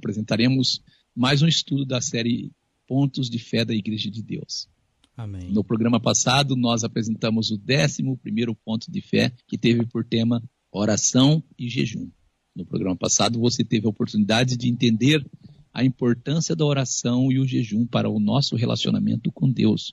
apresentaremos mais um estudo da série Pontos de Fé da Igreja de Deus. Amém. No programa passado, nós apresentamos o 11º ponto de fé, que teve por tema oração e jejum. No programa passado, você teve a oportunidade de entender a importância da oração e o jejum para o nosso relacionamento com Deus.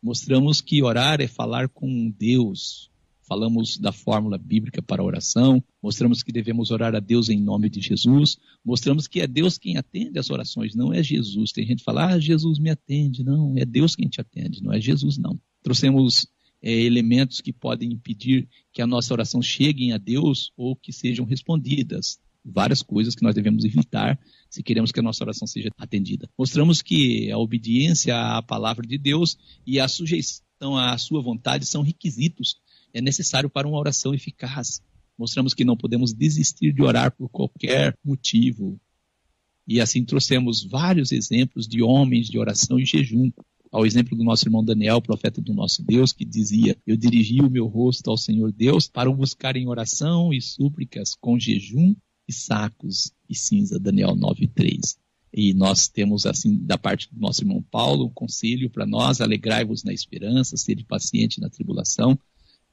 Mostramos que orar é falar com Deus. Falamos da fórmula bíblica para a oração, mostramos que devemos orar a Deus em nome de Jesus, mostramos que é Deus quem atende as orações, não é Jesus. Tem gente que fala, Jesus me atende. Não, é Deus quem te atende, não é Jesus não. Trouxemos elementos que podem impedir que a nossa oração chegue a Deus ou que sejam respondidas. Várias coisas que nós devemos evitar se queremos que a nossa oração seja atendida. Mostramos que a obediência à palavra de Deus e a sujeição à sua vontade são requisitos necessários para uma oração eficaz. Mostramos que não podemos desistir de orar por qualquer motivo. E assim trouxemos vários exemplos de homens de oração e jejum. Ao exemplo do nosso irmão Daniel, profeta do nosso Deus, que dizia, eu dirigi o meu rosto ao Senhor Deus para o buscar em oração e súplicas com jejum e sacos e cinza, Daniel 9:3. E nós temos, assim, da parte do nosso irmão Paulo, um conselho para nós, alegrai-vos na esperança, sede paciente na tribulação,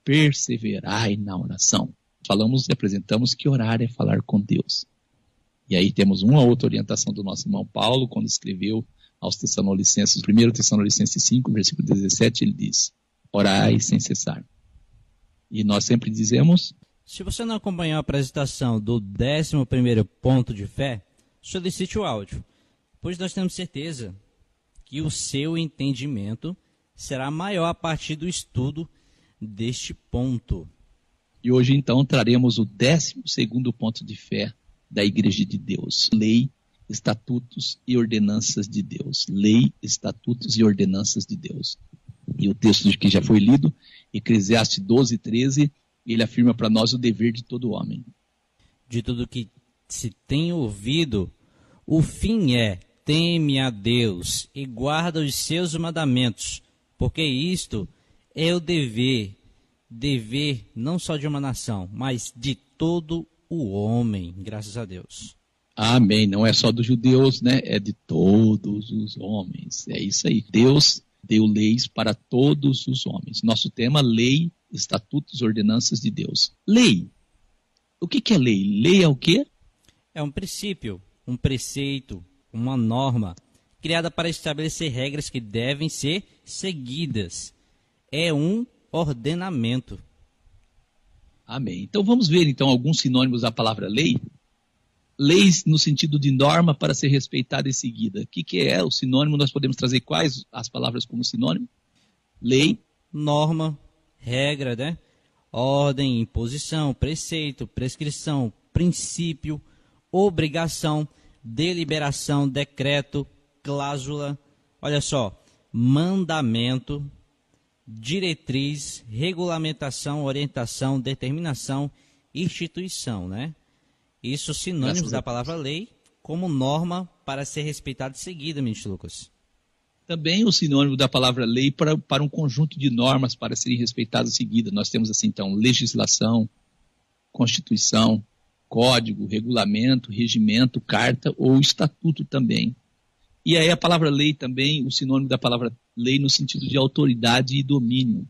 perseverai na oração. Falamos e apresentamos que orar é falar com Deus. E aí temos uma outra orientação do nosso irmão Paulo, quando escreveu aos Tessalonicenses, 1 Tessalonicenses 5, versículo 17, ele diz, orai sem cessar. E nós sempre dizemos... Se você não acompanhou a apresentação do 11º ponto de fé, solicite o áudio, pois nós temos certeza que o seu entendimento será maior a partir do estudo deste ponto. E hoje, então, traremos o 12º ponto de fé da Igreja de Deus. Lei, estatutos e ordenanças de Deus. Lei, estatutos e ordenanças de Deus. E o texto que já foi lido, Eclesiastes 12:13, ele afirma para nós o dever de todo homem. De tudo que se tem ouvido, o fim é, teme a Deus e guarda os seus mandamentos, porque isto é o dever não só de uma nação, mas de todo o homem, graças a Deus. Amém, não é só dos judeus, né? É de todos os homens, é isso aí. Deus deu leis para todos os homens. Nosso tema, lei, estatutos, ordenanças de Deus. Lei, o que é lei? Lei é o quê? É um princípio, um preceito, uma norma, criada para estabelecer regras que devem ser seguidas. É um ordenamento. Amém. Então vamos ver então alguns sinônimos da palavra lei. Leis no sentido de norma para ser respeitada e seguida. O que é o sinônimo? Nós podemos trazer quais as palavras como sinônimo? Lei. Norma, regra, né? Ordem, imposição, preceito, prescrição, princípio, obrigação, deliberação, decreto, cláusula. Olha só, mandamento, diretriz, regulamentação, orientação, determinação, instituição, né? Isso sinônimos da palavra lei como norma para ser respeitada e seguida, ministro Lucas. Também o sinônimo da palavra lei para um conjunto de normas para serem respeitadas e seguidas. Nós temos assim, então, legislação, constituição, código, regulamento, regimento, carta ou estatuto também. E aí a palavra lei também, o sinônimo da palavra lei no sentido de autoridade e domínio.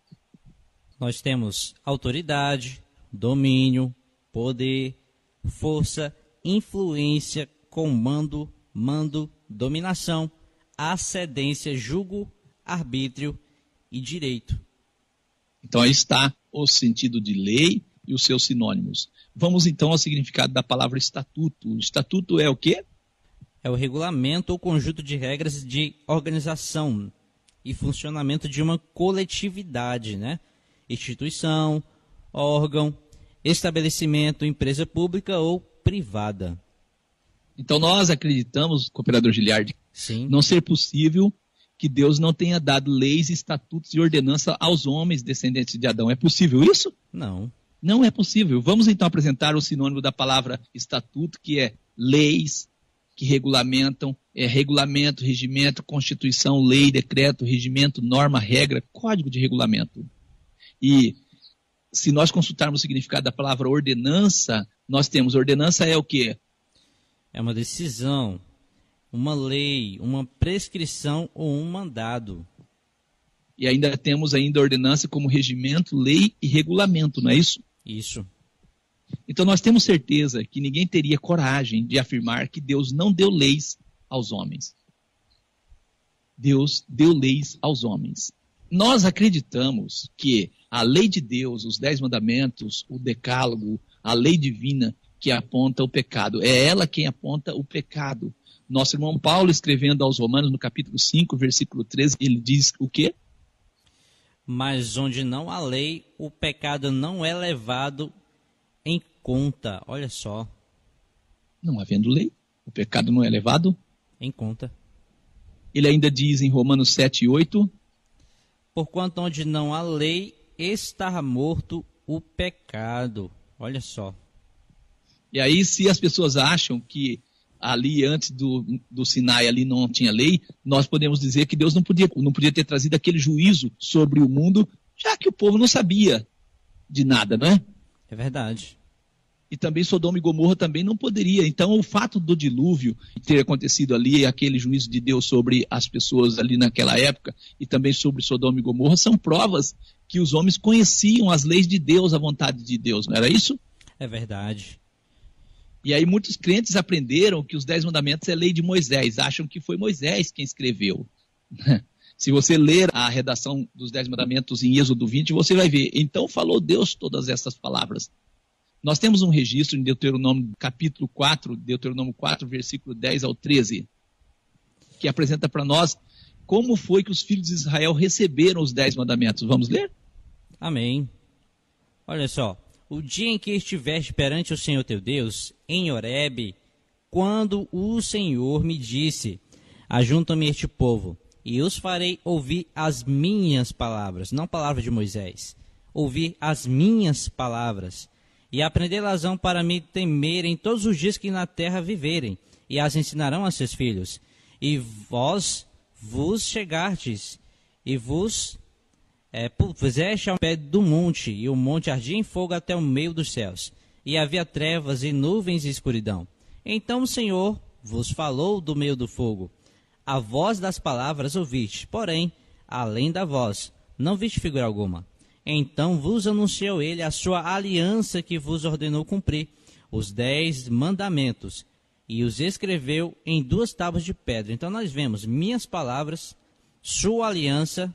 Nós temos autoridade, domínio, poder, força, influência, comando, mando, dominação, ascendência, julgo, arbítrio e direito. Então aí está o sentido de lei e os seus sinônimos. Vamos então ao significado da palavra estatuto. O estatuto é o quê? É o regulamento ou conjunto de regras de organização e funcionamento de uma coletividade, né? Instituição, órgão, estabelecimento, empresa pública ou privada. Então nós acreditamos, cooperador Giliardi, Sim. não ser possível que Deus não tenha dado leis, estatutos e ordenanças aos homens descendentes de Adão. É possível isso? Não. Não é possível. Vamos então apresentar o sinônimo da palavra estatuto, que é leis que regulamentam, regulamento, regimento, constituição, lei, decreto, regimento, norma, regra, código de regulamento. E se nós consultarmos o significado da palavra ordenança, nós temos ordenança é o quê? É uma decisão, uma lei, uma prescrição ou um mandado. E ainda temos ainda a ordenança como regimento, lei e regulamento, não é isso? Isso. Então nós temos certeza que ninguém teria coragem de afirmar que Deus não deu leis aos homens. Deus deu leis aos homens. Nós acreditamos que a lei de Deus, os 10 mandamentos, o decálogo, a lei divina que aponta o pecado, é ela quem aponta o pecado. Nosso irmão Paulo, escrevendo aos Romanos, no capítulo 5, versículo 13, ele diz o quê? Mas onde não há lei, o pecado não é levado em conta. Olha só. Não havendo lei, o pecado não é levado em conta. Ele ainda diz em Romanos 7, 8... Porquanto onde não há lei, está morto o pecado. Olha só. E aí, se as pessoas acham que ali antes do Sinai ali não tinha lei, nós podemos dizer que Deus não podia ter trazido aquele juízo sobre o mundo, já que o povo não sabia de nada, não é? É verdade. E também Sodoma e Gomorra também não poderia. Então, o fato do dilúvio ter acontecido ali, aquele juízo de Deus sobre as pessoas ali naquela época, e também sobre Sodoma e Gomorra, são provas que os homens conheciam as leis de Deus, a vontade de Deus, não era isso? É verdade. E aí muitos crentes aprenderam que os 10 mandamentos é lei de Moisés, acham que foi Moisés quem escreveu. Se você ler a redação dos 10 mandamentos em Êxodo 20, você vai ver, então falou Deus todas essas palavras. Nós temos um registro em Deuteronômio capítulo 4, Deuteronômio 4, versículo 10 ao 13, que apresenta para nós como foi que os filhos de Israel receberam os 10 mandamentos. Vamos ler? Amém. Olha só. O dia em que estiveste perante o Senhor teu Deus, em Horebe, quando o Senhor me disse, ajunta-me este povo, e os farei ouvir as minhas palavras, não palavras de Moisés, ouvir as minhas palavras, e aprendê-las-ão para me temerem todos os dias que na terra viverem, e as ensinarão a seus filhos. E vós vos chegastes, e vos puseste ao pé do monte, e o monte ardia em fogo até o meio dos céus, e havia trevas e nuvens e escuridão. Então o Senhor vos falou do meio do fogo. A voz das palavras ouviste, porém, além da voz, não viste figura alguma. Então vos anunciou ele a sua aliança que vos ordenou cumprir, os 10 mandamentos, e os escreveu em 2 tábuas de pedra. Então nós vemos minhas palavras, sua aliança,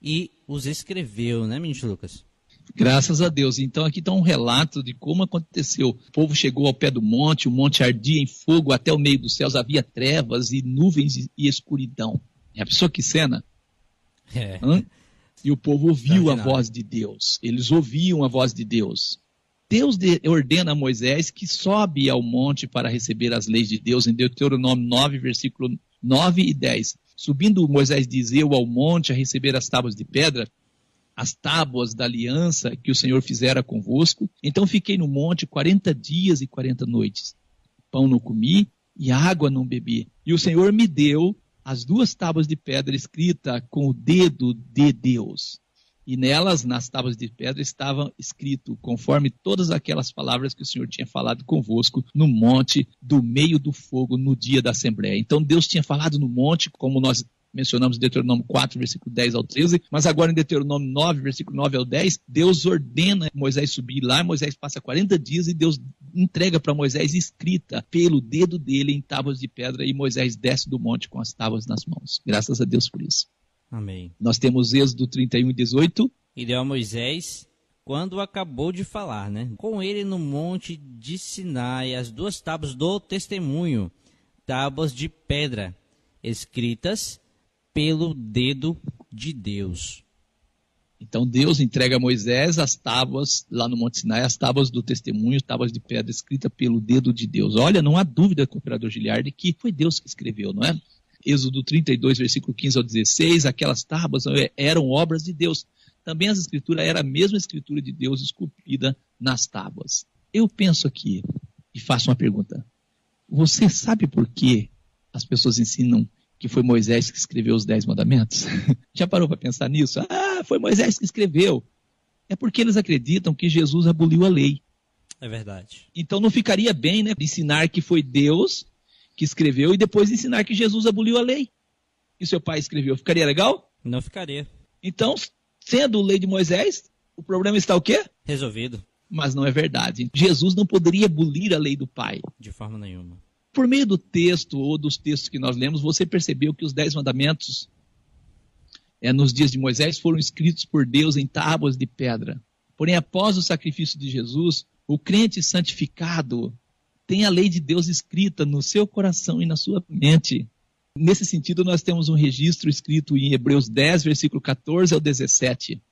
e os escreveu, né, ministro Lucas? Graças a Deus. Então aqui está um relato de como aconteceu. O povo chegou ao pé do monte, o monte ardia em fogo até o meio dos céus, havia trevas e nuvens e escuridão. É a pessoa que cena? É. E o povo ouviu a voz de Deus. Eles ouviam a voz de Deus. Deus ordena a Moisés que sobe ao monte para receber as leis de Deus, em Deuteronômio 9, versículo 9 e 10. Subindo Moisés diz, eu ao monte a receber as tábuas de pedra, as tábuas da aliança que o Senhor fizera convosco. Então fiquei no monte 40 dias e 40 noites. Pão não comi e água não bebi. E o Senhor me deu as 2 tábuas de pedra escritas com o dedo de Deus. E nelas, nas tábuas de pedra, estava escrito, conforme todas aquelas palavras que o Senhor tinha falado convosco no monte do meio do fogo no dia da Assembleia. Então Deus tinha falado no monte, como nós mencionamos em Deuteronômio 4, versículo 10 ao 13, mas agora em Deuteronômio 9, versículo 9 ao 10, Deus ordena Moisés subir lá, Moisés passa 40 dias e Deus entrega para Moisés escrita pelo dedo dele em tábuas de pedra e Moisés desce do monte com as tábuas nas mãos. Graças a Deus por isso. Amém. Nós temos Êxodo 31 e 18. E deu a Moisés, quando acabou de falar, né? Com ele no monte de Sinai as 2 tábuas do testemunho, tábuas de pedra, escritas pelo dedo de Deus. Então Deus entrega a Moisés as tábuas, lá no Monte Sinai, as tábuas do testemunho, tábuas de pedra escritas pelo dedo de Deus. Olha, não há dúvida, cooperador Giliardi, que foi Deus que escreveu, não é? Êxodo 32, versículo 15 ao 16, aquelas tábuas eram obras de Deus. Também as escrituras era a mesma escritura de Deus esculpida nas tábuas. Eu penso aqui e faço uma pergunta. Você sabe por que as pessoas ensinam que foi Moisés que escreveu os 10 mandamentos? Já parou para pensar nisso? Foi Moisés que escreveu. É porque eles acreditam que Jesus aboliu a lei. É verdade. Então não ficaria bem, né, ensinar que foi Deus que escreveu e depois ensinar que Jesus aboliu a lei que seu pai escreveu. Ficaria legal? Não ficaria. Então, sendo lei de Moisés, o problema está o quê? Resolvido. Mas não é verdade. Jesus não poderia abolir a lei do pai. De forma nenhuma. Por meio do texto ou dos textos que nós lemos, você percebeu que os 10 mandamentos nos dias de Moisés foram escritos por Deus em tábuas de pedra. Porém, após o sacrifício de Jesus, o crente santificado tem a lei de Deus escrita no seu coração e na sua mente. Nesse sentido, nós temos um registro escrito em Hebreus 10, versículo 14 ao 17.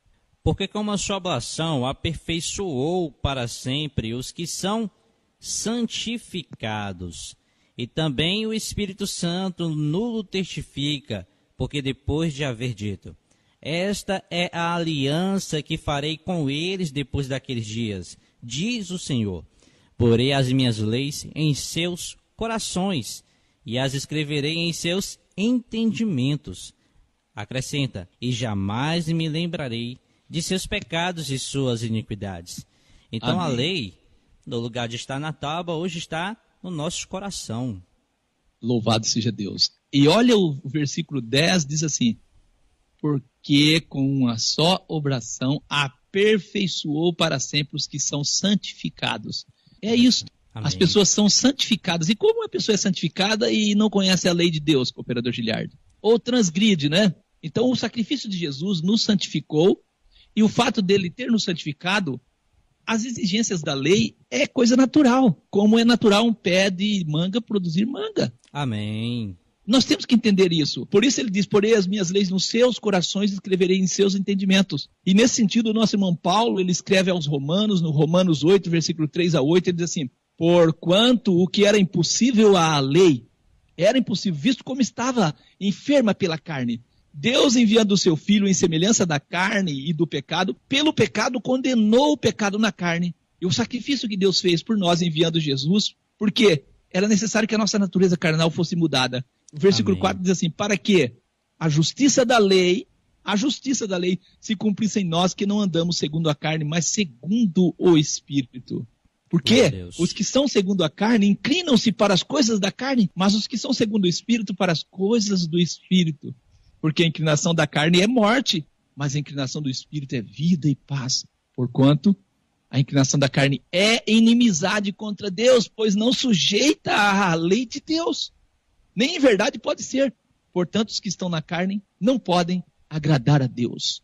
Porque como a sua oblação aperfeiçoou para sempre os que são santificados, e também o Espírito Santo nulo testifica, porque depois de haver dito, esta é a aliança que farei com eles depois daqueles dias, diz o Senhor. Porei as minhas leis em seus corações, e as escreverei em seus entendimentos. Acrescenta, e jamais me lembrarei de seus pecados e suas iniquidades. Então Amém. A lei, no lugar de estar na tábua, hoje está no nosso coração. Louvado seja Deus. E olha o versículo 10, diz assim, porque com uma só obração aperfeiçoou para sempre os que são santificados. É isso. Amém. As pessoas são santificadas. E como uma pessoa é santificada e não conhece a lei de Deus, cooperador Giliardi? Ou transgride, né? Então o sacrifício de Jesus nos santificou e o fato dele ter nos santificado, as exigências da lei é coisa natural. Como é natural um pé de manga produzir manga. Amém. Nós temos que entender isso. Por isso ele diz, porei as minhas leis nos seus corações e escreverei em seus entendimentos. E nesse sentido, o nosso irmão Paulo, ele escreve aos Romanos, no Romanos 8, versículo 3 a 8, ele diz assim, porquanto o que era impossível à lei, era impossível, visto como estava enferma pela carne. Deus, enviando o seu Filho em semelhança da carne e do pecado, pelo pecado condenou o pecado na carne. E o sacrifício que Deus fez por nós, enviando Jesus, porque era necessário que a nossa natureza carnal fosse mudada. O versículo Amém. 4 diz assim, para que a justiça da lei se cumprisse em nós que não andamos segundo a carne, mas segundo o Espírito. Porque os que são segundo a carne inclinam-se para as coisas da carne, mas os que são segundo o Espírito para as coisas do Espírito. Porque a inclinação da carne é morte, mas a inclinação do Espírito é vida e paz. Porquanto a inclinação da carne é inimizade contra Deus, pois não sujeita à lei de Deus. Nem em verdade pode ser. Portanto, os que estão na carne não podem agradar a Deus.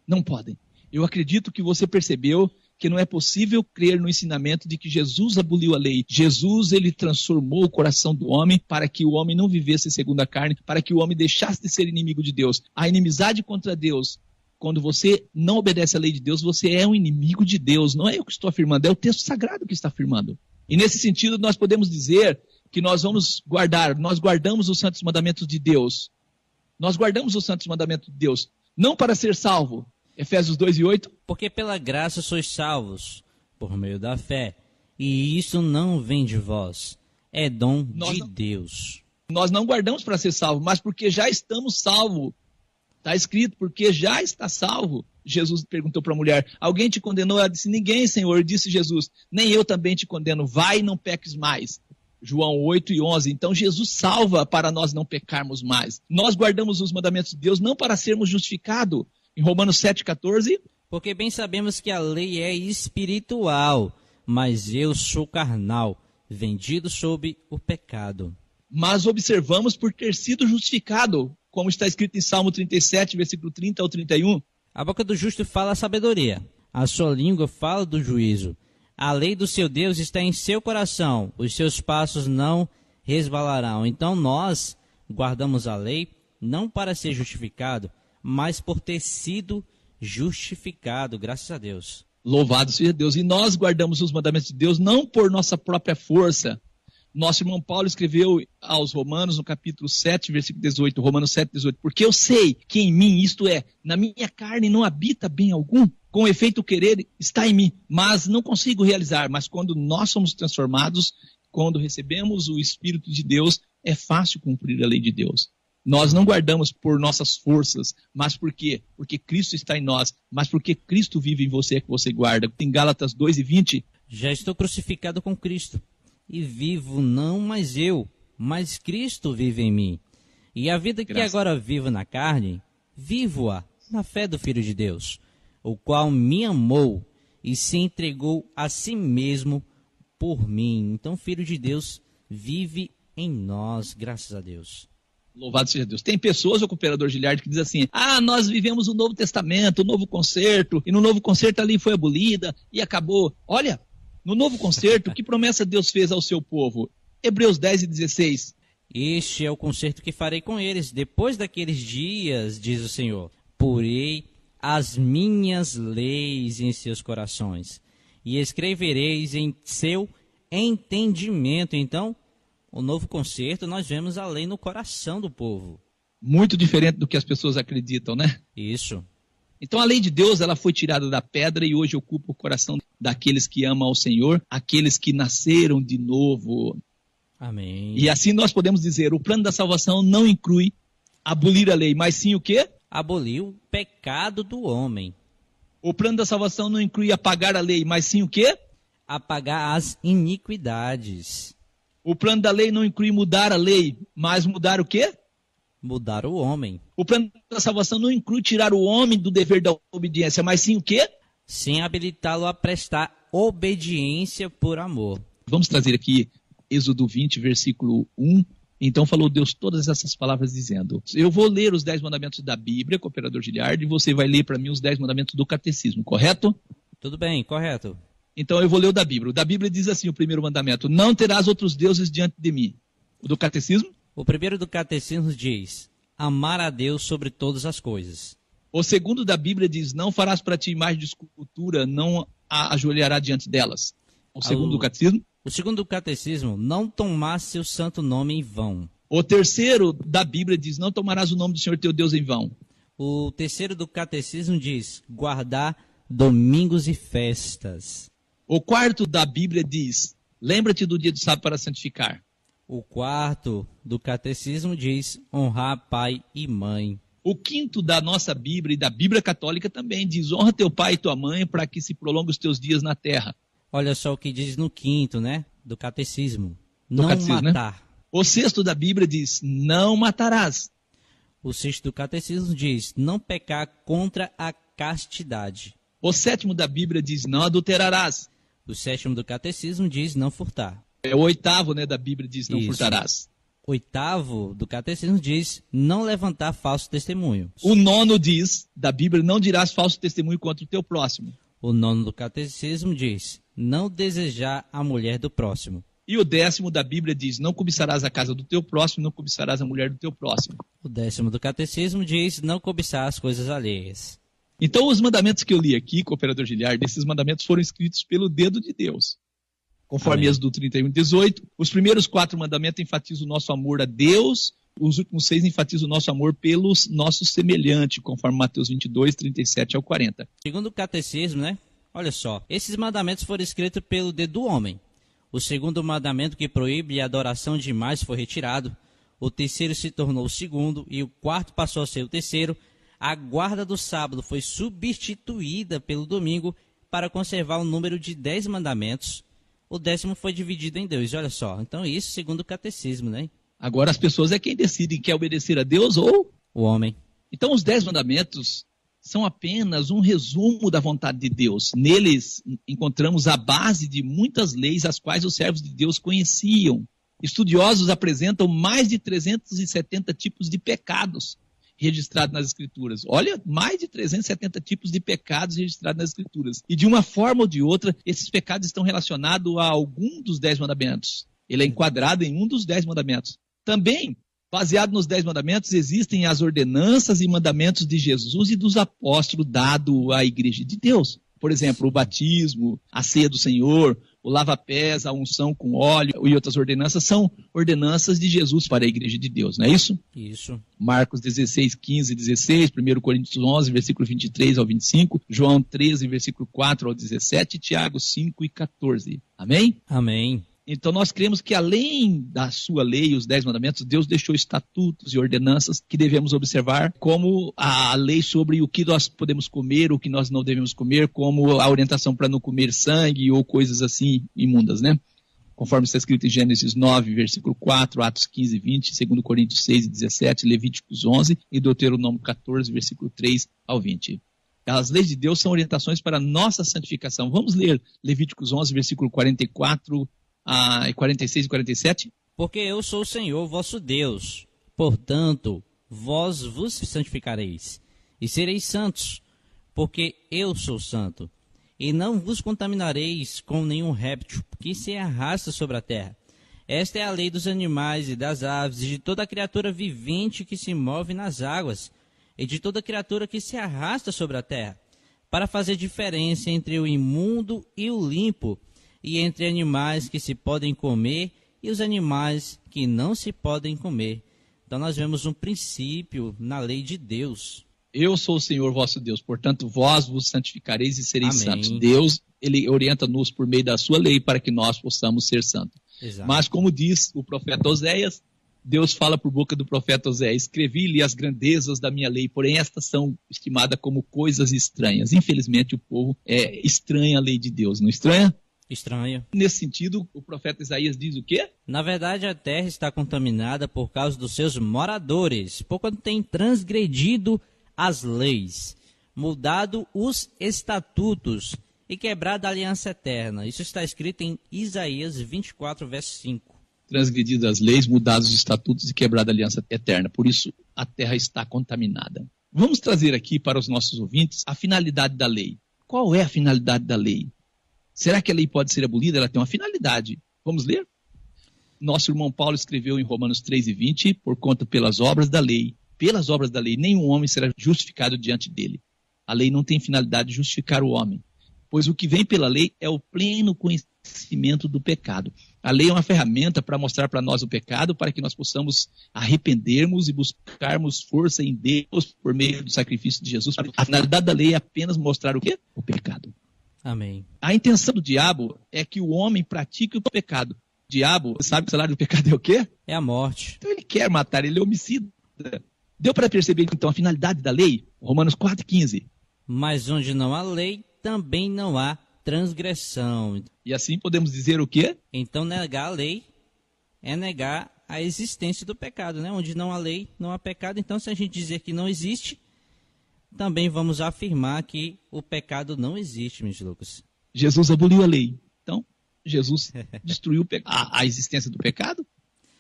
Não podem. Eu acredito que você percebeu que não é possível crer no ensinamento de que Jesus aboliu a lei. Jesus, ele transformou o coração do homem para que o homem não vivesse segundo a carne, para que o homem deixasse de ser inimigo de Deus. A inimizade contra Deus, quando você não obedece à lei de Deus, você é um inimigo de Deus. Não é eu que estou afirmando, é o texto sagrado que está afirmando. E nesse sentido, nós podemos dizer que nós guardamos os santos mandamentos de Deus. Nós guardamos os santos mandamentos de Deus, não para ser salvo. Efésios 2 e 8. Porque pela graça sois salvos, por meio da fé, e isso não vem de vós, é dom de Deus. Nós não guardamos para ser salvo, mas porque já estamos salvos. Está escrito, porque já está salvo. Jesus perguntou para a mulher, alguém te condenou? Ela disse, ninguém, Senhor. Disse Jesus, nem eu também te condeno, vai e não peques mais. João 8 e 11. Então Jesus salva para nós não pecarmos mais. Nós guardamos os mandamentos de Deus não para sermos justificados. Em Romanos 7, 14. Porque bem sabemos que a lei é espiritual, mas eu sou carnal, vendido sob o pecado. Mas observamos por ter sido justificado, como está escrito em Salmo 37, versículo 30 ao 31. A boca do justo fala a sabedoria, a sua língua fala do juízo. A lei do seu Deus está em seu coração, os seus passos não resvalarão. Então nós guardamos a lei não para ser justificado, mas por ter sido justificado, graças a Deus. Louvado seja Deus. E nós guardamos os mandamentos de Deus não por nossa própria força. Nosso irmão Paulo escreveu aos Romanos, no capítulo 7, versículo 18, Romanos 7, 18, porque eu sei que em mim, isto é, na minha carne não habita bem algum, com efeito o querer está em mim, mas não consigo realizar. Mas quando nós somos transformados, quando recebemos o Espírito de Deus, é fácil cumprir a lei de Deus. Nós não guardamos por nossas forças, mas por quê? Porque Cristo está em nós, mas porque Cristo vive em você é que você guarda. Em Gálatas 2 e 20, Já estou crucificado com Cristo, e vivo não mais eu, mas Cristo vive em mim. E a vida que agora vivo na carne, vivo-a na fé do Filho de Deus, o qual me amou e se entregou a si mesmo por mim. Então o Filho de Deus vive em nós, graças a Deus. Louvado seja Deus. Tem pessoas, o cooperador Giliardi, que diz assim, nós vivemos o Novo Testamento, o Novo Concerto, e no Novo Concerto a lei foi abolida e acabou. Olha, no Novo Concerto, que promessa Deus fez ao seu povo? Hebreus 10:16. Este é o concerto que farei com eles depois daqueles dias, diz o Senhor. Porei as minhas leis em seus corações e escrevereis em seu entendimento. Então, o novo concerto, nós vemos a lei no coração do povo. Muito diferente do que as pessoas acreditam, né? Isso. Então a lei de Deus, ela foi tirada da pedra e hoje ocupa o coração daqueles que amam ao Senhor, aqueles que nasceram de novo. Amém. E assim nós podemos dizer, o plano da salvação não inclui abolir a lei, mas sim o quê? Abolir o pecado do homem. O plano da salvação não inclui apagar a lei, mas sim o quê? Apagar as iniquidades. O plano da lei não inclui mudar a lei, mas mudar o quê? Mudar o homem. O plano da salvação não inclui tirar o homem do dever da obediência, mas sim o quê? Sem habilitá-lo a prestar obediência por amor. Vamos trazer aqui Êxodo 20, versículo 1. Então falou Deus todas essas palavras dizendo, eu vou ler os 10 mandamentos da Bíblia, cooperador Giliardi, e você vai ler para mim os 10 mandamentos do catecismo, correto? Tudo bem, correto. Então eu vou ler o da Bíblia. O da Bíblia diz assim, o primeiro mandamento, não terás outros deuses diante de mim. O do catecismo? O primeiro do catecismo diz, amar a Deus sobre todas as coisas. O segundo da Bíblia diz, não farás para ti imagem de escultura, não a ajoelhará diante delas. O segundo do catecismo? O segundo do catecismo, não tomar seu santo nome em vão. O terceiro da Bíblia diz, não tomarás o nome do Senhor teu Deus em vão. O terceiro do catecismo diz, guardar domingos e festas. O quarto da Bíblia diz, lembra-te do dia do sábado para santificar. O quarto do catecismo diz, honrar pai e mãe. O quinto da nossa Bíblia e da Bíblia Católica também diz, honra teu pai e tua mãe para que se prolongue os teus dias na terra. Olha só o que diz no quinto, né? Do catecismo. Não matar. Né? O sexto da Bíblia diz, não matarás. O sexto do catecismo diz, não pecar contra a castidade. O sétimo da Bíblia diz, não adulterarás. O sétimo do catecismo diz, não furtar. O oitavo, né, da Bíblia diz, não furtarás. Oitavo do catecismo diz, não levantar falso testemunho. O nono diz, da Bíblia, não dirás falso testemunho contra o teu próximo. O nono do catecismo diz, não desejar a mulher do próximo. E o décimo da Bíblia diz, não cobiçarás a casa do teu próximo, não cobiçarás a mulher do teu próximo. O décimo do catecismo diz, não cobiçar as coisas alheias. Então os mandamentos que eu li aqui, cooperador Giliardi, esses mandamentos foram escritos pelo dedo de Deus. Conforme Êxodo 31:18, os primeiros 4 mandamentos enfatizam o nosso amor a Deus, os últimos 6 enfatizam o nosso amor pelos nossos semelhantes, conforme Mateus 22:37-40. Segundo o catecismo, né? Olha só, esses mandamentos foram escritos pelo dedo do homem. O segundo mandamento que proíbe a adoração de imagens foi retirado. O terceiro se tornou o segundo e o quarto passou a ser o terceiro. A guarda do sábado foi substituída pelo domingo para conservar o número de 10 mandamentos. O 10º foi dividido em 2, olha só. Então isso segundo o catecismo, né? Agora as pessoas é quem decidem, quer obedecer a Deus ou o homem. Então os 10 mandamentos são apenas um resumo da vontade de Deus. Neles encontramos a base de muitas leis as quais os servos de Deus conheciam. Estudiosos apresentam mais de 370 tipos de pecados registrados nas Escrituras. Olha, mais de 370 tipos de pecados registrados nas Escrituras. E de uma forma ou de outra, esses pecados estão relacionados a algum dos 10 mandamentos. Ele é enquadrado em um dos 10 mandamentos. Também, baseado nos 10 mandamentos, existem as ordenanças e mandamentos de Jesus e dos apóstolos dados à Igreja de Deus. Por exemplo, o batismo, a ceia do Senhor, o lava-pés, a unção com óleo e outras ordenanças são ordenanças de Jesus para a Igreja de Deus, não é isso? Isso. Marcos 16, 15, 16, 1 Coríntios 11, versículo 23 ao 25, João 13, versículo 4 ao 17, Tiago 5 e 14. Amém? Amém. Então nós cremos que além da sua lei, os 10 mandamentos, Deus deixou estatutos e ordenanças que devemos observar, como a lei sobre o que nós podemos comer, o que nós não devemos comer, como a orientação para não comer sangue ou coisas assim imundas, né? Conforme está escrito em Gênesis 9, versículo 4, Atos 15, 20, 2 Coríntios 6 e 17, Levíticos 11 e Deuteronômio 14, versículo 3 ao 20. As leis de Deus são orientações para a nossa santificação. Vamos ler Levíticos 11, versículo 44 e 46 e 47? Porque eu sou o Senhor vosso Deus, portanto, vós vos santificareis, e sereis santos, porque eu sou santo. E não vos contaminareis com nenhum réptil que se arrasta sobre a terra. Esta é a lei dos animais e das aves, e de toda criatura vivente que se move nas águas, e de toda criatura que se arrasta sobre a terra, para fazer diferença entre o imundo e o limpo, e entre animais que se podem comer e os animais que não se podem comer. Então nós vemos um princípio na lei de Deus. Eu sou o Senhor vosso Deus, portanto vós vos santificareis e sereis Amém. santos. Deus, ele orienta-nos por meio da sua lei para que nós possamos ser santos. Exato. Mas como diz o profeta Oséias, Deus fala por boca do profeta Oséias: escrevi-lhe as grandezas da minha lei, porém estas são estimadas como coisas estranhas. Infelizmente o povo estranha a lei de Deus, não estranha? Estranho. Nesse sentido, o profeta Isaías diz o quê? Na verdade, a terra está contaminada por causa dos seus moradores, por quanto tem transgredido as leis, mudado os estatutos e quebrado a aliança eterna. Isso está escrito em Isaías 24, verso 5. Transgredido as leis, mudado os estatutos e quebrado a aliança eterna. Por isso, a terra está contaminada. Vamos trazer aqui para os nossos ouvintes a finalidade da lei. Qual é a finalidade da lei? Será que a lei pode ser abolida? Ela tem uma finalidade. Vamos ler? Nosso irmão Paulo escreveu em Romanos 3 e 20, porquanto pelas obras da lei, nenhum homem será justificado diante dele. A lei não tem finalidade de justificar o homem, pois o que vem pela lei é o pleno conhecimento do pecado. A lei é uma ferramenta para mostrar para nós o pecado, para que nós possamos arrependermos e buscarmos força em Deus por meio do sacrifício de Jesus. A finalidade da lei é apenas mostrar o quê? O pecado. Amém. A intenção do diabo é que o homem pratique o pecado. O diabo, sabe que o salário do pecado é o quê? É a morte. Então ele quer matar, ele é homicida. Deu para perceber então a finalidade da lei? Romanos 4,15. Mas onde não há lei, também não há transgressão. E assim podemos dizer o quê? Então negar a lei é negar a existência do pecado, né? Onde não há lei, não há pecado. Então se a gente dizer que não existe, também vamos afirmar que o pecado não existe, meus Lucas. Jesus aboliu a lei. Então, Jesus destruiu a existência do pecado.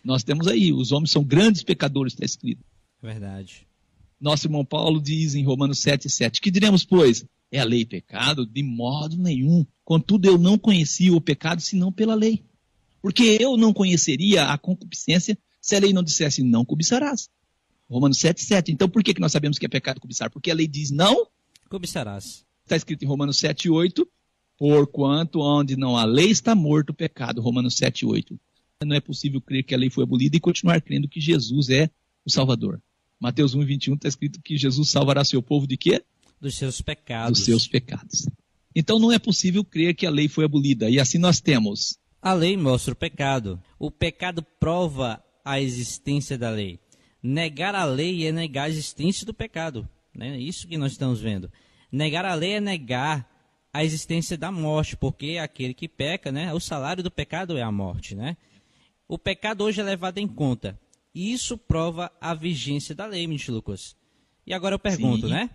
Nós temos aí, os homens são grandes pecadores, está escrito. Verdade. Nosso irmão Paulo diz em Romanos 7,7, que diremos, pois, é a lei pecado? De modo nenhum. Contudo, eu não conhecia o pecado senão pela lei. Porque eu não conheceria a concupiscência se a lei não dissesse não cobiçarás. Romanos 7,7. Então, por que nós sabemos que é pecado cobiçar? Porque a lei diz não. Cobiçarás. Está escrito em Romanos 7,8. Porquanto onde não há lei está morto o pecado. Romanos 7,8. Não é possível crer que a lei foi abolida e continuar crendo que Jesus é o Salvador. Mateus 1,21 está escrito que Jesus salvará seu povo de quê? Dos seus pecados. Dos seus pecados. Então não é possível crer que a lei foi abolida. E assim nós temos. A lei mostra o pecado. O pecado prova a existência da lei. Negar a lei é negar a existência do pecado. É isso que nós estamos vendo. Negar a lei é negar a existência da morte, porque aquele que peca, né, o salário do pecado é a morte. Né? O pecado hoje é levado em conta. E isso prova a vigência da lei, Ministro Lucas. E agora eu pergunto, Sim. né?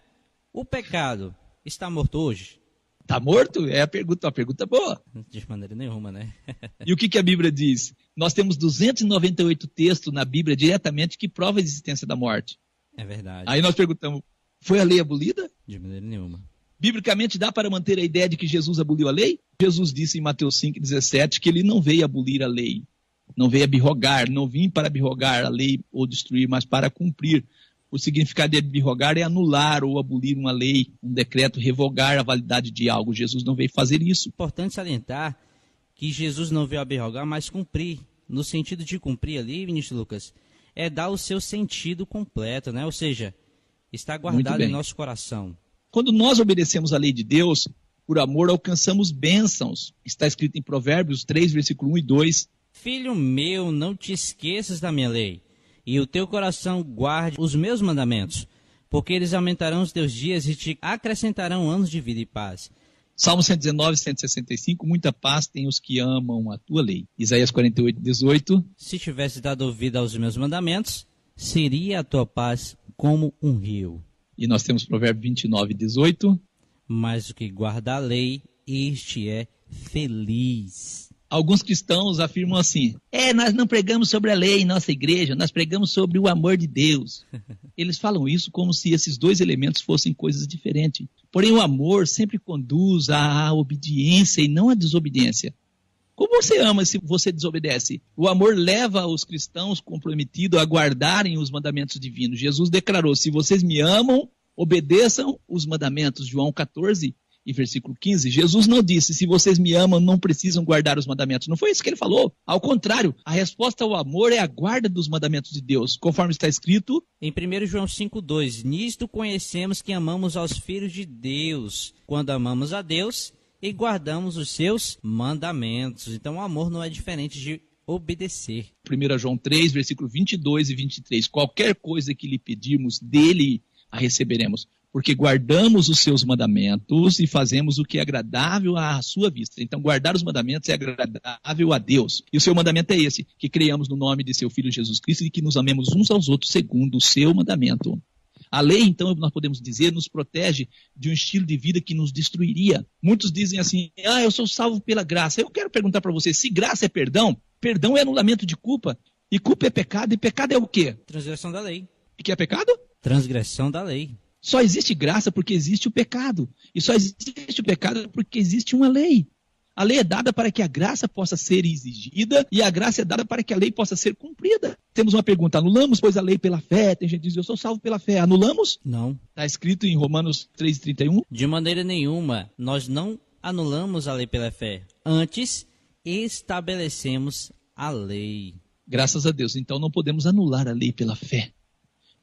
O pecado está morto hoje? Está morto? É uma pergunta boa. De maneira nenhuma, né? E o que a Bíblia diz? Nós temos 298 textos na Bíblia diretamente que provam a existência da morte. É verdade. Aí nós perguntamos, foi a lei abolida? De maneira nenhuma. Biblicamente dá para manter a ideia de que Jesus aboliu a lei? Jesus disse em Mateus 5,17 que ele não veio abolir a lei. Não veio abrogar, não vim para abrogar a lei ou destruir, mas para cumprir. O significado de abrogar é anular ou abolir uma lei, um decreto, revogar a validade de algo. Jesus não veio fazer isso. Importante salientar que Jesus não veio abrogar, mas cumprir. No sentido de cumprir ali, Ministro Lucas, é dar o seu sentido completo, né? Ou seja, está guardado em nosso coração. Quando nós obedecemos a lei de Deus, Por amor alcançamos bênçãos. Está escrito em Provérbios 3, versículo 1 e 2. Filho meu, não te esqueças da minha lei, e o teu coração guarde os meus mandamentos, porque eles aumentarão os teus dias e te acrescentarão anos de vida e paz. Salmo 119, 165, muita paz tem os que amam a tua lei. Isaías 48, 18. Se tivesse dado ouvido aos meus mandamentos, seria a tua paz como um rio. E nós temos Provérbios 29, 18. Mas o que guarda a lei, este é feliz. Alguns cristãos afirmam assim, nós não pregamos sobre a lei em nossa igreja, nós pregamos sobre o amor de Deus. Eles falam isso como se esses dois elementos fossem coisas diferentes. Porém, o amor sempre conduz à obediência e não à desobediência. Como você ama se você desobedece? O amor leva os cristãos comprometidos a guardarem os mandamentos divinos. Jesus declarou, se vocês me amam, obedeçam os mandamentos. João 14 e versículo 15. Jesus não disse, se vocês me amam, não precisam guardar os mandamentos. Não foi isso que ele falou. Ao contrário, a resposta ao amor é a guarda dos mandamentos de Deus, conforme está escrito em 1 João 5,2. Nisto conhecemos que amamos aos filhos de Deus, quando amamos a Deus e guardamos os seus mandamentos. Então o amor não é diferente de obedecer. 1 João 3, versículo 22 e 23. Qualquer coisa que lhe pedirmos dele, a receberemos, porque guardamos os seus mandamentos e fazemos o que é agradável à sua vista. Então, guardar os mandamentos é agradável a Deus. E o seu mandamento é esse, que creiamos no nome de seu Filho Jesus Cristo e que nos amemos uns aos outros segundo o seu mandamento. A lei, então, nós podemos dizer, nos protege de um estilo de vida que nos destruiria. Muitos dizem assim, eu sou salvo pela graça. Eu quero perguntar para você, se graça é perdão, perdão é anulamento de culpa, e culpa é pecado, e pecado é o quê? Transgressão da lei. E que é pecado? Transgressão da lei. Só existe graça porque existe o pecado. E só existe o pecado porque existe uma lei. A lei é dada para que a graça possa ser exigida e a graça é dada para que a lei possa ser cumprida. Temos uma pergunta, anulamos, pois, a lei pela fé? Tem gente que diz, eu sou salvo pela fé. Anulamos? Não. Está escrito em Romanos 3,31. De maneira nenhuma, nós não anulamos a lei pela fé. Antes, estabelecemos a lei. Graças a Deus. Então não podemos anular a lei pela fé.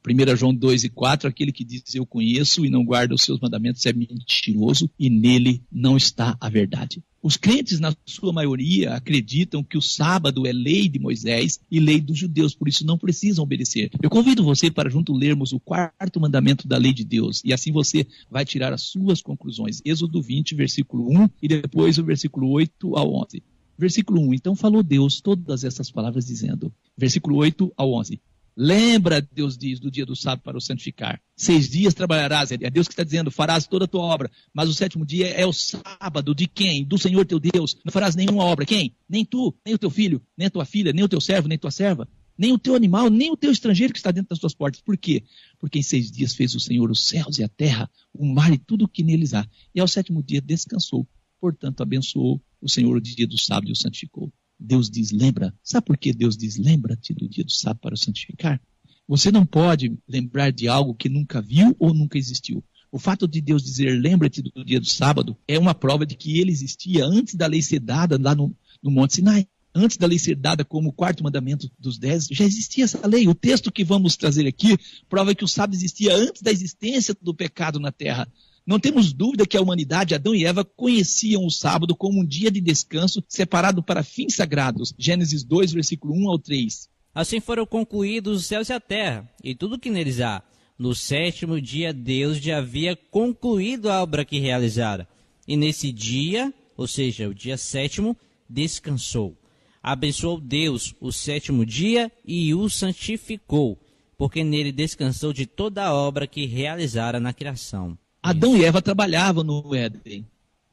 1 João 2 e 4, aquele que diz eu conheço e não guarda os seus mandamentos é mentiroso e nele não está a verdade. Os crentes, na sua maioria, acreditam que o sábado é lei de Moisés e lei dos judeus, por isso não precisam obedecer. Eu convido você para junto lermos o 4º mandamento da lei de Deus e assim você vai tirar as suas conclusões. Êxodo 20, versículo 1 e depois o versículo 8 ao 11. Versículo 1, então falou Deus todas essas palavras dizendo, versículo 8 ao 11. Lembra, Deus diz, do dia do sábado para o santificar. 6 dias trabalharás, é Deus que está dizendo, farás toda a tua obra, mas o 7º dia é o sábado de quem? Do Senhor teu Deus. Não farás nenhuma obra. Quem? Nem tu, nem o teu filho, nem a tua filha, nem o teu servo, nem tua serva, nem o teu animal, nem o teu estrangeiro que está dentro das tuas portas. Por quê? Porque em 6 dias fez o Senhor os céus e a terra, o mar e tudo o que neles há. E ao 7º dia descansou. Portanto, abençoou o Senhor o dia do sábado e o santificou. Deus diz, lembra. Sabe por que Deus diz, lembra-te do dia do sábado para o santificar? Você não pode lembrar de algo que nunca viu ou nunca existiu. O fato de Deus dizer, lembra-te do dia do sábado, é uma prova de que ele existia antes da lei ser dada lá no Monte Sinai. Antes da lei ser dada como o 4º mandamento dos 10, já existia essa lei. O texto que vamos trazer aqui prova que o sábado existia antes da existência do pecado na terra. Não temos dúvida que a humanidade, Adão e Eva, conheciam o sábado como um dia de descanso separado para fins sagrados. Gênesis 2, versículo 1 ao 3. Assim foram concluídos os céus e a terra, e tudo que neles há. No 7º dia, Deus já havia concluído a obra que realizara. E nesse dia, ou seja, o dia 7º, descansou. Abençoou Deus o 7º dia e o santificou, porque nele descansou de toda a obra que realizara na criação. Adão e Eva trabalhavam no Éden.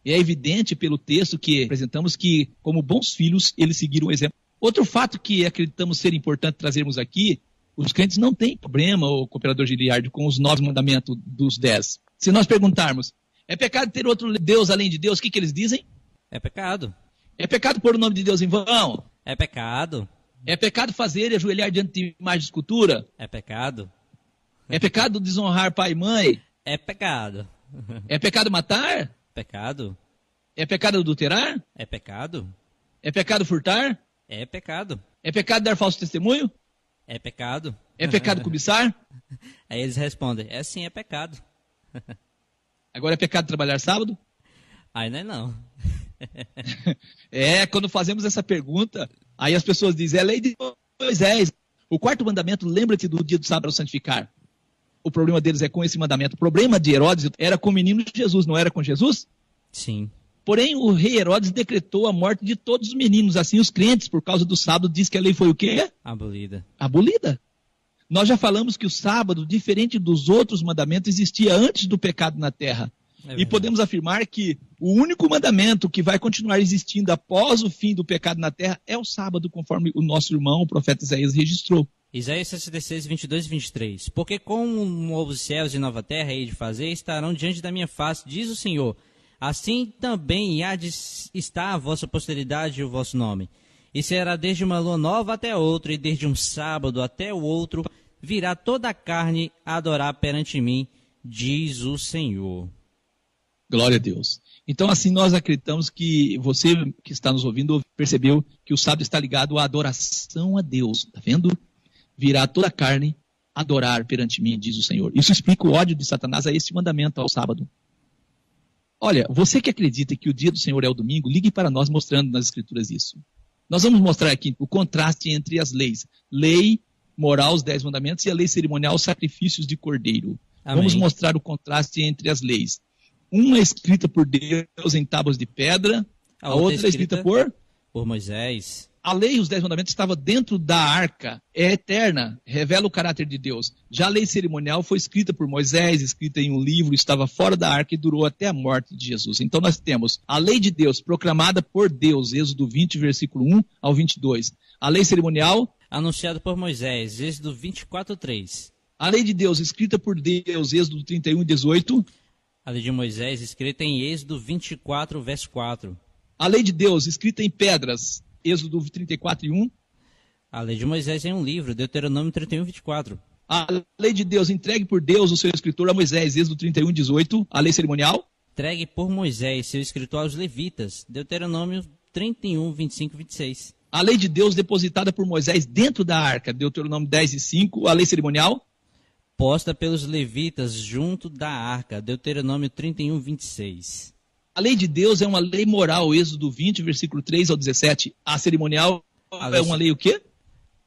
E é evidente pelo texto que apresentamos que, como bons filhos, eles seguiram o exemplo. Outro fato que acreditamos ser importante trazermos aqui, os crentes não têm problema, o cooperador Giliardi, com os 9 mandamentos dos 10. Se nós perguntarmos, é pecado ter outro Deus além de Deus, o que eles dizem? É pecado. É pecado pôr o nome de Deus em vão? É pecado. É pecado fazer e ajoelhar diante de imagem de escultura? É pecado. É pecado desonrar pai e mãe? É pecado. É pecado matar? Pecado. É pecado adulterar? É pecado. É pecado furtar? É pecado. É pecado dar falso testemunho? É pecado. É pecado cobiçar? Aí eles respondem, sim, é pecado. Agora é pecado trabalhar sábado? Ainda não. Quando fazemos essa pergunta, aí as pessoas dizem, é lei de Moisés. O quarto mandamento, lembra-te do dia do sábado santificar. O problema deles é com esse mandamento. O problema de Herodes era com o menino Jesus, não era com Jesus? Sim. Porém, o rei Herodes decretou a morte de todos os meninos. Assim, os crentes, por causa do sábado, diz que a lei foi o quê? Abolida. Abolida. Nós já falamos que o sábado, diferente dos outros mandamentos, existia antes do pecado na terra. E podemos afirmar que o único mandamento que vai continuar existindo após o fim do pecado na terra é o sábado, conforme o nosso irmão, o profeta Isaías, registrou. Isaías 66, 22 e 23. Porque como novos céus e nova terra hei de fazer, estarão diante da minha face, diz o Senhor. Assim também há de estar a vossa posteridade e o vosso nome. E será desde uma lua nova até outra, e desde um sábado até o outro, virá toda a carne a adorar perante mim, diz o Senhor. Glória a Deus. Então, assim, nós acreditamos que você que está nos ouvindo percebeu que o sábado está ligado à adoração a Deus. Está vendo? Virá toda a carne adorar perante mim, diz o Senhor. Isso explica o ódio de Satanás a esse mandamento ao sábado. Olha, você que acredita que o dia do Senhor é o domingo, ligue para nós mostrando nas Escrituras isso. Nós vamos mostrar aqui o contraste entre as leis. Lei moral, os 10 mandamentos, e a lei cerimonial, os sacrifícios de cordeiro. Amém. Vamos mostrar o contraste entre as leis. Uma é escrita por Deus em tábuas de pedra, a outra é escrita por Moisés. A lei, os 10 mandamentos, estava dentro da arca, é eterna, revela o caráter de Deus. Já a lei cerimonial foi escrita por Moisés, escrita em um livro, estava fora da arca e durou até a morte de Jesus. Então nós temos a lei de Deus, proclamada por Deus, Êxodo 20, versículo 1 ao 22. A lei cerimonial, anunciada por Moisés, Êxodo 24, 3. A lei de Deus, escrita por Deus, Êxodo 31, 18. A lei de Moisés, escrita em Êxodo 24, verso 4. A lei de Deus, escrita em pedras, Êxodo 34 e 1. A lei de Moisés em um livro, Deuteronômio 31, 24. A lei de Deus, entregue por Deus, o seu escritor, a Moisés, Êxodo 31, 18. A lei cerimonial, entregue por Moisés, seu escritor, aos levitas, Deuteronômio 31, 25 e 26. A lei de Deus, depositada por Moisés dentro da arca, Deuteronômio 10 e 5. A lei cerimonial, posta pelos levitas junto da arca, Deuteronômio 31, 26. A lei de Deus é uma lei moral, Êxodo 20, versículo 3 ao 17. A cerimonial é uma lei o quê?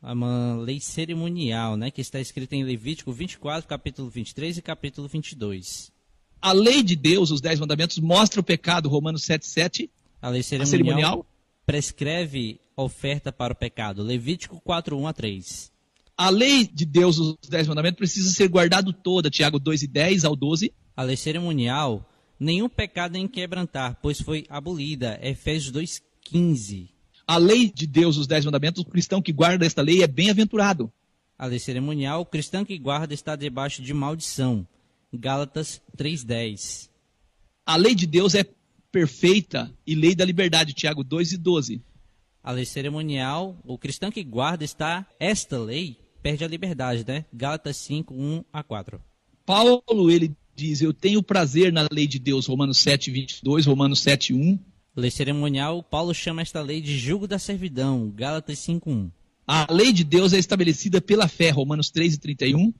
É uma lei cerimonial, né, que está escrita em Levítico 24, capítulo 23 e capítulo 22. A lei de Deus, os 10 mandamentos, mostra o pecado, Romanos 7, 7. A lei cerimonial prescreve oferta para o pecado, Levítico 4, 1 a 3. A lei de Deus, os 10 mandamentos, precisa ser guardado toda, Tiago 2 e 10 ao 12. A lei cerimonial, nenhum pecado em quebrantar, pois foi abolida, Efésios 2, 15. A lei de Deus, os 10 mandamentos, o cristão que guarda esta lei é bem-aventurado. A lei cerimonial, o cristão que guarda está debaixo de maldição, Gálatas 3, 10. A lei de Deus é perfeita e lei da liberdade, Tiago 2 e 12. A lei cerimonial, o cristão que guarda esta lei, perde a liberdade, né? Gálatas 5, 1 a 4. Paulo, ele diz, eu tenho prazer na lei de Deus, Romanos 7, 22, Romanos 7, 1. Lei cerimonial, Paulo chama esta lei de jugo da servidão, Gálatas 5, 1. A lei de Deus é estabelecida pela fé, Romanos 3 e 31.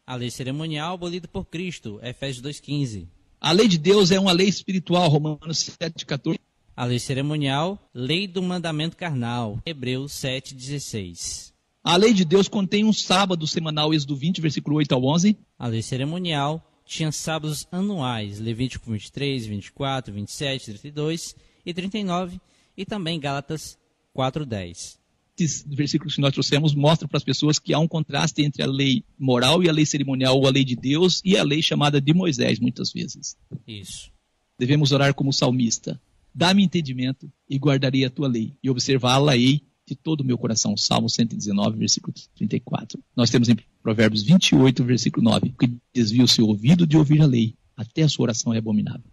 A lei cerimonial, abolida por Cristo, Efésios 2, 15. A lei de Deus é uma lei espiritual, Romanos 7, 14. A lei cerimonial, lei do mandamento carnal, Hebreus 7, 16. A lei de Deus contém um sábado semanal, Êxodo 20, versículo 8 ao 11. A lei cerimonial tinha sábados anuais, Levítico 23, 24, 27, 32 e 39, e também Gálatas 4, 10. Esses versículos que nós trouxemos mostram para as pessoas que há um contraste entre a lei moral e a lei cerimonial, ou a lei de Deus, e a lei chamada de Moisés, muitas vezes. Isso. Devemos orar como salmista. Dá-me entendimento e guardarei a tua lei, e observá-la-ei de todo o meu coração. Salmo 119, versículo 34. Nós temos em Provérbios 28, versículo 9, que desvia o seu ouvido de ouvir a lei, até a sua oração é abominável.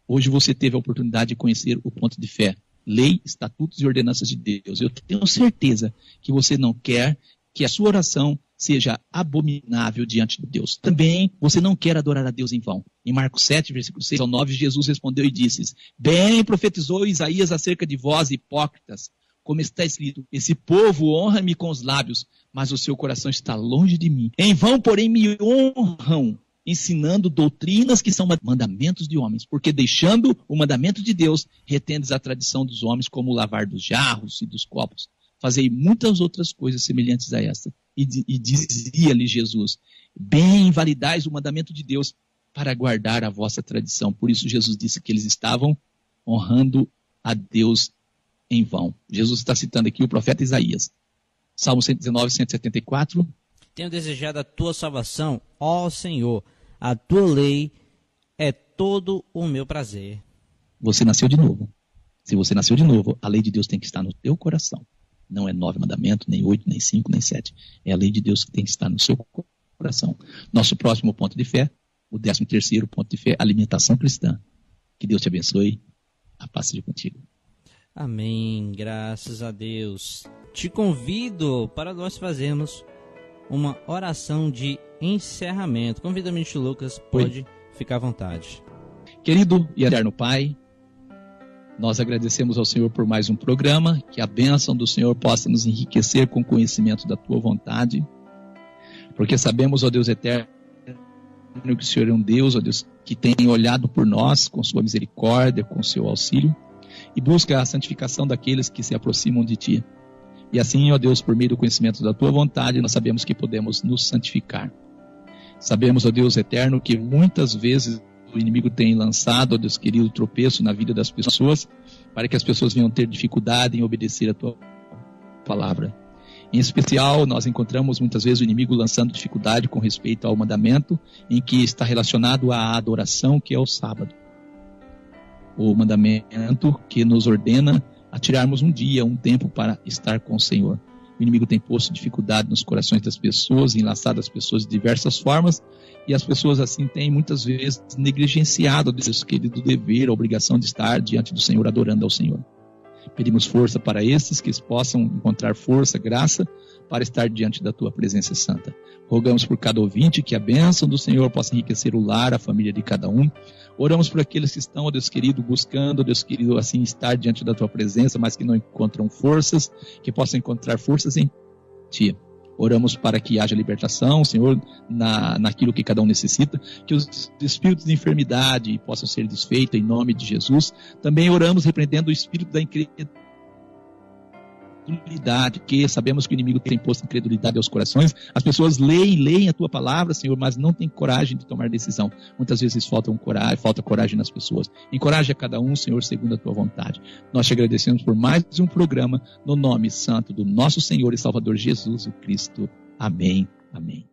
Hoje você teve a oportunidade de conhecer o ponto de fé. Lei, estatutos e ordenanças de Deus. Eu tenho certeza que você não quer que a sua oração seja abominável diante de Deus. Também você não quer adorar a Deus em vão. Em Marcos 7, versículo 6 ao 9, Jesus respondeu e disse: bem profetizou Isaías acerca de vós, hipócritas, como está escrito: esse povo honra-me com os lábios, mas o seu coração está longe de mim. Em vão, porém, me honram, ensinando doutrinas que são mandamentos de homens, porque deixando o mandamento de Deus, retendes a tradição dos homens, como o lavar dos jarros e dos copos. Fazei muitas outras coisas semelhantes a esta. E dizia-lhe Jesus, bem invalidais o mandamento de Deus para guardar a vossa tradição. Por isso Jesus disse que eles estavam honrando a Deus em vão. Jesus está citando aqui o profeta Isaías. Salmo 119, 174. Tenho desejado a tua salvação, ó Senhor. A tua lei é todo o meu prazer. Você nasceu de novo. Se você nasceu de novo, a lei de Deus tem que estar no teu coração. Não é 9 mandamentos, nem 8, nem 5, nem 7. É a lei de Deus que tem que estar no seu coração. Nosso próximo ponto de fé, o 13º ponto de fé, alimentação cristã. Que Deus te abençoe. A paz seja contigo. Amém. Graças a Deus. Te convido para nós fazermos uma oração de encerramento. Convida-me, Ministro Lucas, pode ficar à vontade. Querido e eterno Pai, nós agradecemos ao Senhor por mais um programa, que a bênção do Senhor possa nos enriquecer com o conhecimento da Tua vontade, porque sabemos, ó Deus eterno, que o Senhor é um Deus, ó Deus, que tem olhado por nós com Sua misericórdia, com Seu auxílio, e busca a santificação daqueles que se aproximam de Ti. E assim, ó Deus, por meio do conhecimento da Tua vontade, nós sabemos que podemos nos santificar. Sabemos, ó Deus eterno, que muitas vezes o inimigo tem lançado, ó Deus querido, tropeço na vida das pessoas, para que as pessoas venham ter dificuldade em obedecer a Tua palavra. Em especial, nós encontramos muitas vezes o inimigo lançando dificuldade com respeito ao mandamento, em que está relacionado à adoração, que é o sábado. O mandamento que nos ordena a tirarmos um dia, um tempo para estar com o Senhor. O inimigo tem posto dificuldade nos corações das pessoas, enlaçado as pessoas de diversas formas, e as pessoas assim têm muitas vezes negligenciado o seu querido dever, a obrigação de estar diante do Senhor, adorando ao Senhor. Pedimos força para esses, que eles possam encontrar força, graça, para estar diante da Tua presença santa. Rogamos por cada ouvinte que a bênção do Senhor possa enriquecer o lar, a família de cada um. Oramos por aqueles que estão, ó Deus querido, buscando, ó Deus querido, assim, estar diante da Tua presença, mas que não encontram forças, que possam encontrar forças em Ti. Oramos para que haja libertação, Senhor, naquilo que cada um necessita, que os espíritos de enfermidade possam ser desfeitos em nome de Jesus. Também oramos repreendendo o espírito da incredulidade, que sabemos que o inimigo tem posto incredulidade aos corações. As pessoas leem a Tua palavra, Senhor, mas não têm coragem de tomar decisão. Muitas vezes falta coragem nas pessoas. Encoraje a cada um, Senhor, segundo a Tua vontade. Nós te agradecemos por mais um programa, no nome santo do nosso Senhor e Salvador Jesus Cristo. Amém. Amém.